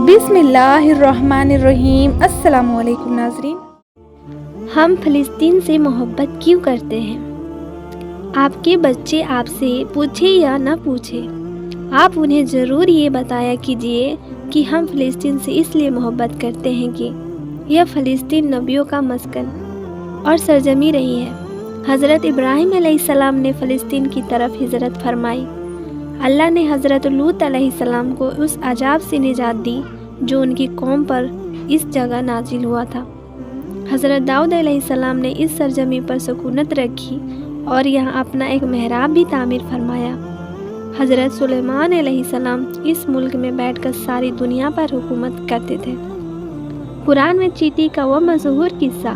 بسم اللہ الرحمن الرحیم۔ السلام علیکم ناظرین۔ ہم فلسطین سے محبت کیوں کرتے ہیں؟ آپ کے بچے آپ سے پوچھے یا نہ پوچھے، آپ انہیں ضرور یہ بتایا کیجئے کہ ہم فلسطین سے اس لیے محبت کرتے ہیں کہ یہ فلسطین نبیوں کا مسکن اور سرزمین رہی ہے۔ حضرت ابراہیم علیہ السلام نے فلسطین کی طرف ہجرت فرمائی۔ اللہ نے حضرت لوط علیہ السلام کو اس عذاب سے نجات دی جو ان کی قوم پر اس جگہ نازل ہوا تھا۔ حضرت داؤد علیہ السلام نے اس سرزمین پر سکونت رکھی اور یہاں اپنا ایک محراب بھی تعمیر فرمایا۔ حضرت سلیمان علیہ السلام اس ملک میں بیٹھ کر ساری دنیا پر حکومت کرتے تھے۔ قرآن میں چیٹی کا وہ مشہور قصہ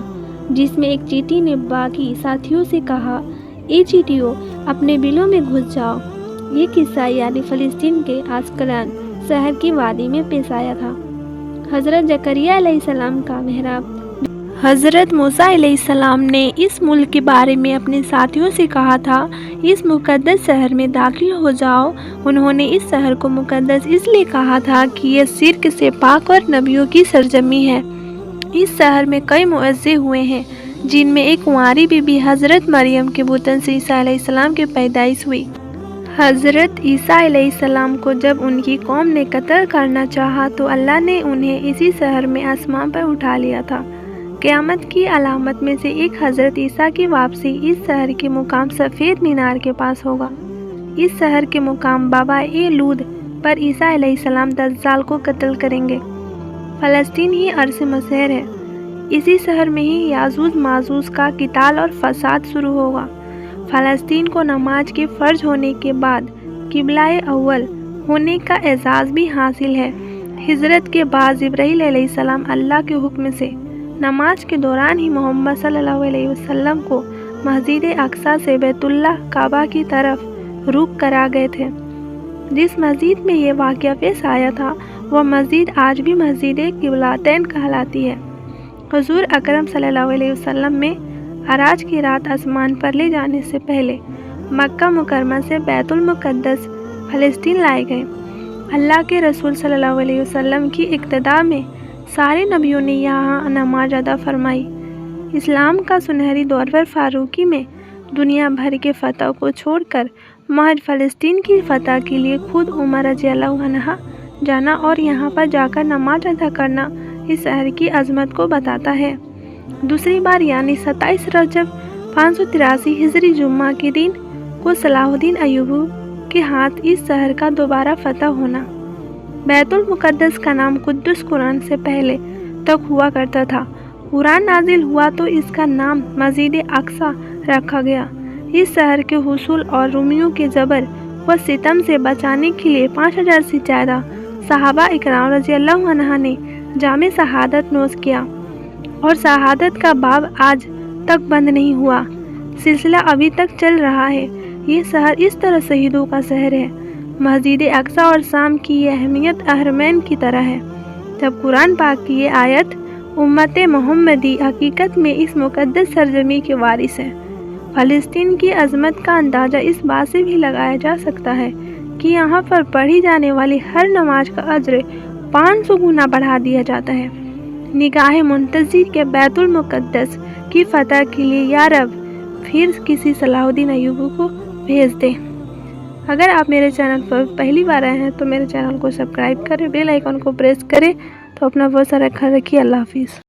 جس میں ایک چیٹی نے باقی ساتھیوں سے کہا، اے چیٹیوں اپنے بلوں میں گھس جاؤ، یہ قصہ یعنی فلسطین کے عسقلان شہر کی وادی میں پیش آیا تھا۔ حضرت زکریا علیہ السلام کا محراب۔ حضرت موسیٰ علیہ السلام نے اس ملک کے بارے میں اپنے ساتھیوں سے کہا تھا، اس مقدس شہر میں داخل ہو جاؤ۔ انہوں نے اس شہر کو مقدس اس لیے کہا تھا کہ یہ شرک سے پاک اور نبیوں کی سرزمین ہے۔ اس شہر میں کئی معجزے ہوئے ہیں جن میں ایک کنواری بی بی حضرت مریم کے بطن سے عیسیٰ علیہ السلام کی پیدائش ہوئی۔ حضرت عیسیٰ علیہ السلام کو جب ان کی قوم نے قتل کرنا چاہا تو اللہ نے انہیں اسی شہر میں آسمان پر اٹھا لیا تھا۔ قیامت کی علامت میں سے ایک حضرت عیسیٰ کی واپسی اس شہر کے مقام سفید مینار کے پاس ہوگا۔ اس شہر کے مقام بابا لود پر عیسیٰ علیہ السلام دجال کو قتل کریں گے۔ فلسطین ہی عرص مسحر ہے۔ اسی شہر میں ہی یاجوج ماجوج کا قتال اور فساد شروع ہوگا۔ فلسطین کو نماز کے فرض ہونے کے بعد قبلہ اول ہونے کا اعزاز بھی حاصل ہے۔ ہجرت کے بعد جبرائیل علیہ السلام اللہ کے حکم سے نماز کے دوران ہی محمد صلی اللہ علیہ وسلم کو مسجد اقصی سے بیت اللہ کعبہ کی طرف رخ کرا گئے تھے۔ جس مسجد میں یہ واقعہ پیش آیا تھا وہ مسجد آج بھی مسجد قبلتین کہلاتی ہے۔ حضور اکرم صلی اللہ علیہ وسلم میں معراج کی رات آسمان پر لے جانے سے پہلے مکہ مکرمہ سے بیت المقدس فلسطین لائے گئے۔ اللہ کے رسول صلی اللہ علیہ وسلم کی اقتداء میں سارے نبیوں نے یہاں نماز ادا فرمائی۔ اسلام کا سنہری دور پر فاروقی میں دنیا بھر کے فتح کو چھوڑ کر محض فلسطین کی فتح کے لیے خود عمر رضی اللہ عنہ جانا اور یہاں پر جا کر نماز ادا کرنا اس شہر کی عظمت کو بتاتا ہے۔ دوسری بار یعنی 27 رجب 583 ہجری جمعہ کے دن کو صلاح الدین ایوبی کے ہاتھ اس شہر کا دوبارہ فتح ہونا۔ بیت المقدس کا نام قدس قرآن سے پہلے تک ہوا کرتا تھا۔ قرآن نازل ہوا تو اس کا نام مسجد اقصی رکھا گیا۔ اس شہر کے حصول اور رومیوں کے جبر و ستم سے بچانے کے لیے 5000 سے زیادہ صحابہ اکرام رضی اللہ عنہ نے جام شہادت نوش کیا اور شہادت کا باب آج تک بند نہیں ہوا، سلسلہ ابھی تک چل رہا ہے۔ یہ شہر اس طرح شہیدوں کا شہر ہے۔ مسجد اقصی اور شام کی یہ اہمیت حرمین کی طرح ہے۔ جب قرآن پاک کی یہ آیت امت محمدی حقیقت میں اس مقدس سرزمین کے وارث ہے۔ فلسطین کی عظمت کا اندازہ اس بات سے بھی لگایا جا سکتا ہے کہ یہاں پر پڑھی جانے والی ہر نماز کا اجر 500 گنا بڑھا دیا جاتا ہے۔ نگاہ منتظر کے بیت المقدس کی فتح کے لیے یا رب پھر کسی صلاح الدین ایوبی کو بھیج دے۔ اگر آپ میرے چینل پر پہلی بار آئے ہیں تو میرے چینل کو سبسکرائب کریں، بیل آئیکن کو پریس کریں۔ تو اپنا بہت سارا خیال رکھیے۔ اللہ حافظ۔